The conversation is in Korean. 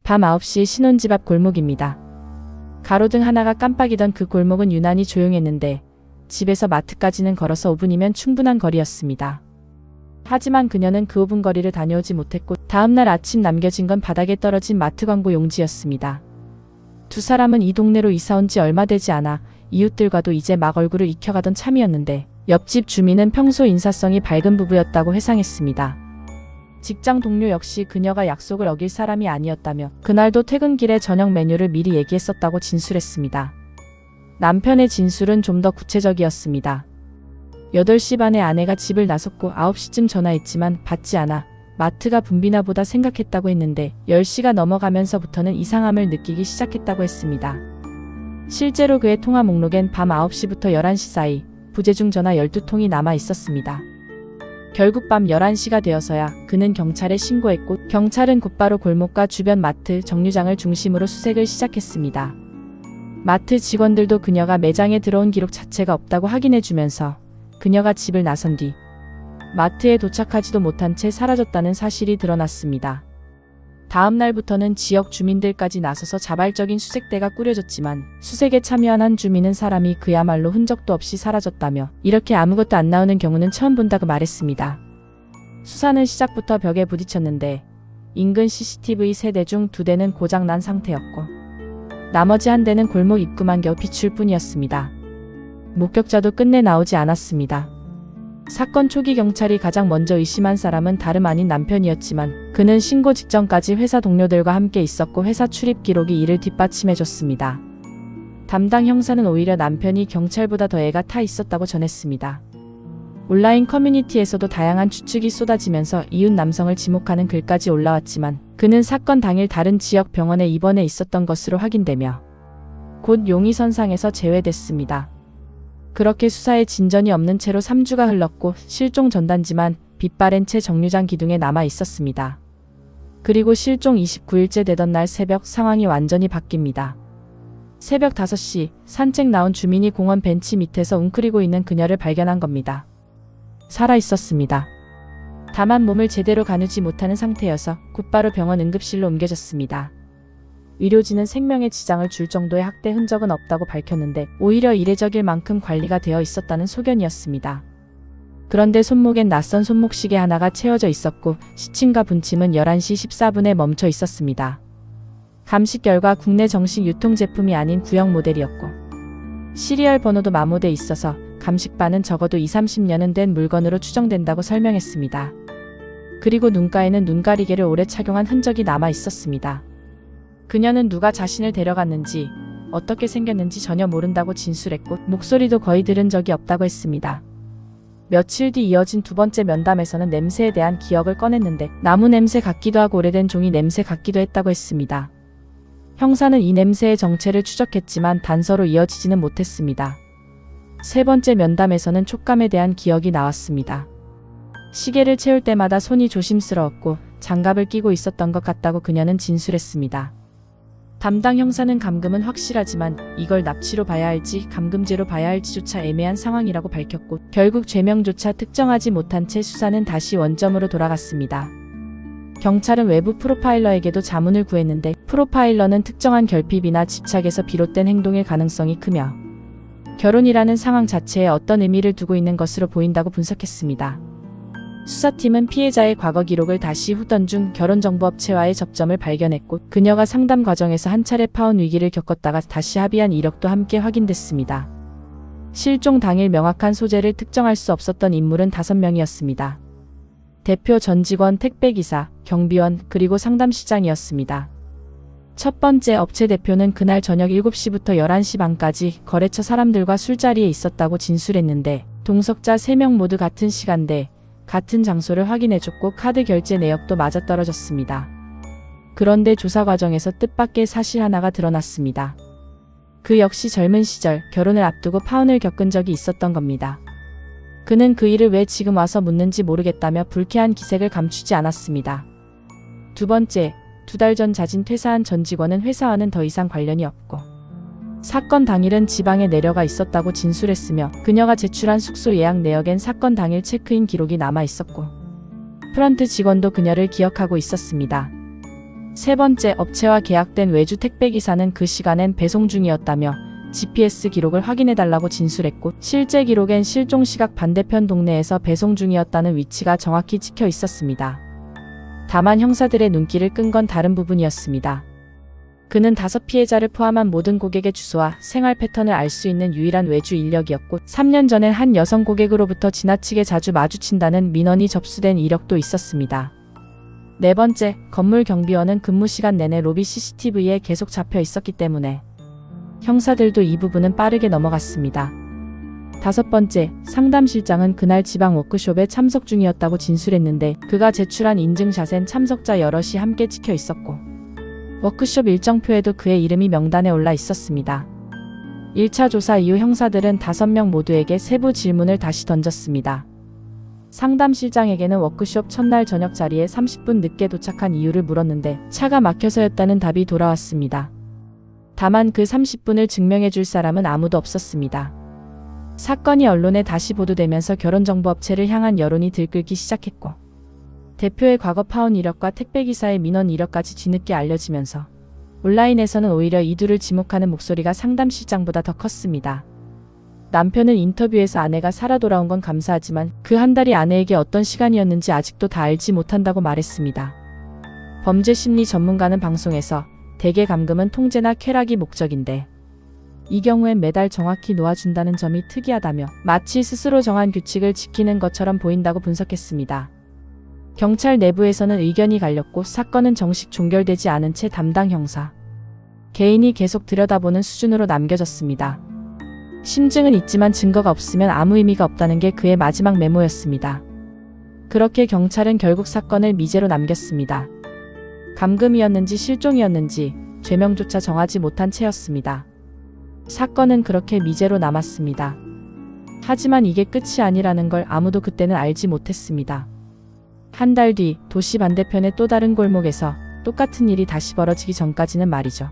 밤 9시 신혼집 앞 골목입니다. 가로등 하나가 깜빡이던 그 골목은 유난히 조용했는데 집에서 마트까지는 걸어서 5분이면 충분한 거리였습니다. 하지만 그녀는 그 5분 거리를 다녀오지 못했고 다음날 아침 남겨진 건 바닥에 떨어진 마트 광고 용지였습니다. 두 사람은 이 동네로 이사온 지 얼마 되지 않아 이웃들과도 이제 막 얼굴을 익혀가던 참이었는데 옆집 주민은 평소 인사성이 밝은 부부였다고 회상했습니다. 직장 동료 역시 그녀가 약속을 어길 사람이 아니었다며 그날도 퇴근길에 저녁 메뉴를 미리 얘기했었다고 진술했습니다. 남편의 진술은 좀 더 구체적이었습니다. 8시 반에 아내가 집을 나섰고 9시쯤 전화했지만 받지 않아 마트가 붐비나 보다 생각했다고 했는데 10시가 넘어가면서부터는 이상함을 느끼기 시작했다고 했습니다. 실제로 그의 통화 목록엔 밤 9시부터 11시 사이 부재중 전화 12통이 남아 있었습니다. 결국 밤 11시가 되어서야 그는 경찰에 신고했고 경찰은 곧바로 골목과 주변 마트, 정류장을 중심으로 수색을 시작했습니다. 마트 직원들도 그녀가 매장에 들어온 기록 자체가 없다고 확인해주면서 그녀가 집을 나선 뒤 마트에 도착하지도 못한 채 사라졌다는 사실이 드러났습니다. 다음 날부터는 지역 주민들까지 나서서 자발적인 수색대가 꾸려졌지만 수색에 참여한 한 주민은 사람이 그야말로 흔적도 없이 사라졌다며 이렇게 아무것도 안 나오는 경우는 처음 본다고 말했습니다. 수사는 시작부터 벽에 부딪혔는데 인근 CCTV 3대 중 2대는 고장난 상태였고 나머지 한 대는 골목 입구만 겨우 비출 뿐이었습니다. 목격자도 끝내 나오지 않았습니다. 사건 초기 경찰이 가장 먼저 의심한 사람은 다름 아닌 남편이었지만 그는 신고 직전까지 회사 동료들과 함께 있었고 회사 출입 기록이 이를 뒷받침해줬습니다. 담당 형사는 오히려 남편이 경찰보다 더 애가 타 있었다고 전했습니다. 온라인 커뮤니티에서도 다양한 추측이 쏟아지면서 이웃 남성을 지목하는 글까지 올라왔지만 그는 사건 당일 다른 지역 병원에 입원해 있었던 것으로 확인되며 곧 용의선상에서 제외됐습니다. 그렇게 수사에 진전이 없는 채로 3주가 흘렀고 실종 전단지만 빛바랜 채 정류장 기둥에 남아 있었습니다. 그리고 실종 29일째 되던 날 새벽 상황이 완전히 바뀝니다. 새벽 5시 산책 나온 주민이 공원 벤치 밑에서 웅크리고 있는 그녀를 발견한 겁니다. 살아 있었습니다. 다만 몸을 제대로 가누지 못하는 상태여서 곧바로 병원 응급실로 옮겨졌습니다. 의료진은 생명에 지장을 줄 정도의 학대 흔적은 없다고 밝혔는데 오히려 이례적일 만큼 관리가 되어 있었다는 소견이었습니다. 그런데 손목엔 낯선 손목시계 하나가 채워져 있었고 시침과 분침은 11시 14분에 멈춰 있었습니다. 감식 결과 국내 정식 유통제품이 아닌 구형 모델이었고 시리얼 번호도 마모돼 있어서 감식반은 적어도 20-30년은 된 물건으로 추정된다고 설명했습니다. 그리고 눈가에는 눈가리개를 오래 착용한 흔적이 남아 있었습니다. 그녀는 누가 자신을 데려갔는지 어떻게 생겼는지 전혀 모른다고 진술했고 목소리도 거의 들은 적이 없다고 했습니다. 며칠 뒤 이어진 두 번째 면담에서는 냄새에 대한 기억을 꺼냈는데 나무 냄새 같기도 하고 오래된 종이 냄새 같기도 했다고 했습니다. 형사는 이 냄새의 정체를 추적했지만 단서로 이어지지는 못했습니다. 세 번째 면담에서는 촉감에 대한 기억이 나왔습니다. 시계를 채울 때마다 손이 조심스러웠고 장갑을 끼고 있었던 것 같다고 그녀는 진술했습니다. 담당 형사는 감금은 확실하지만 이걸 납치로 봐야 할지 감금죄로 봐야 할지조차 애매한 상황이라고 밝혔고 결국 죄명조차 특정하지 못한 채 수사는 다시 원점으로 돌아갔습니다. 경찰은 외부 프로파일러에게도 자문을 구했는데 프로파일러는 특정한 결핍이나 집착에서 비롯된 행동일 가능성이 크며 결혼이라는 상황 자체에 어떤 의미를 두고 있는 것으로 보인다고 분석했습니다. 수사팀은 피해자의 과거 기록을 다시 후던 중 결혼정보업체와의 접점을 발견했고 그녀가 상담 과정에서 한 차례 파혼 위기를 겪었다가 다시 합의한 이력도 함께 확인됐습니다. 실종 당일 명확한 소재를 특정할 수 없었던 인물은 5명이었습니다. 대표 전 직원, 택배기사, 경비원, 그리고 상담시장이었습니다. 첫 번째 업체 대표는 그날 저녁 7시부터 11시 반까지 거래처 사람들과 술자리에 있었다고 진술했는데 동석자 3명 모두 같은 시간대 같은 장소를 확인해줬고 카드 결제 내역도 맞아떨어졌습니다. 그런데 조사 과정에서 뜻밖의 사실 하나가 드러났습니다. 그 역시 젊은 시절 결혼을 앞두고 파혼을 겪은 적이 있었던 겁니다. 그는 그 일을 왜 지금 와서 묻는지 모르겠다며 불쾌한 기색을 감추지 않았습니다. 두 번째, 2달 전 자진 퇴사한 전 직원은 회사와는 더 이상 관련이 없고 사건 당일은 지방에 내려가 있었다고 진술했으며 그녀가 제출한 숙소 예약 내역엔 사건 당일 체크인 기록이 남아 있었고 프런트 직원도 그녀를 기억하고 있었습니다. 세 번째, 업체와 계약된 외주 택배기사는 그 시간엔 배송 중이었다며 GPS 기록을 확인해달라고 진술했고, 실제 기록엔 실종 시각 반대편 동네에서 배송 중이었다는 위치가 정확히 찍혀 있었습니다. 다만 형사들의 눈길을 끈 건 다른 부분이었습니다. 그는 5피해자를 포함한 모든 고객의 주소와 생활 패턴을 알 수 있는 유일한 외주 인력이었고, 3년 전엔 한 여성 고객으로부터 지나치게 자주 마주친다는 민원이 접수된 이력도 있었습니다. 네 번째, 건물 경비원은 근무 시간 내내 로비 CCTV에 계속 잡혀 있었기 때문에 형사들도 이 부분은 빠르게 넘어갔습니다. 다섯 번째, 상담실장은 그날 지방 워크숍에 참석 중이었다고 진술했는데 그가 제출한 인증샷엔 참석자 여럿이 함께 찍혀 있었고 워크숍 일정표에도 그의 이름이 명단에 올라 있었습니다. 1차 조사 이후 형사들은 5명 모두에게 세부 질문을 다시 던졌습니다. 상담실장에게는 워크숍 첫날 저녁 자리에 30분 늦게 도착한 이유를 물었는데 차가 막혀서였다는 답이 돌아왔습니다. 다만 그 30분을 증명해 줄 사람은 아무도 없었습니다. 사건이 언론에 다시 보도되면서 결혼정보업체를 향한 여론이 들끓기 시작했고 대표의 과거 파혼 이력과 택배기사의 민원 이력까지 뒤늦게 알려지면서 온라인에서는 오히려 이 둘을 지목하는 목소리가 상담실장보다 더 컸습니다. 남편은 인터뷰에서 아내가 살아 돌아온 건 감사하지만 그 한 달이 아내에게 어떤 시간이었는지 아직도 다 알지 못한다고 말했습니다. 범죄심리 전문가는 방송에서 대개 감금은 통제나 쾌락이 목적인데 이 경우엔 매달 정확히 놓아준다는 점이 특이하다며 마치 스스로 정한 규칙을 지키는 것처럼 보인다고 분석했습니다. 경찰 내부에서는 의견이 갈렸고 사건은 정식 종결되지 않은 채 담당 형사 개인이 계속 들여다보는 수준으로 남겨졌습니다. 심증은 있지만 증거가 없으면 아무 의미가 없다는 게 그의 마지막 메모였습니다. 그렇게 경찰은 결국 사건을 미제로 남겼습니다. 감금이었는지 실종이었는지 죄명조차 정하지 못한 채였습니다. 사건은 그렇게 미제로 남았습니다. 하지만 이게 끝이 아니라는 걸 아무도 그때는 알지 못했습니다. 한 달 뒤 도시 반대편의 또 다른 골목에서 똑같은 일이 다시 벌어지기 전까지는 말이죠.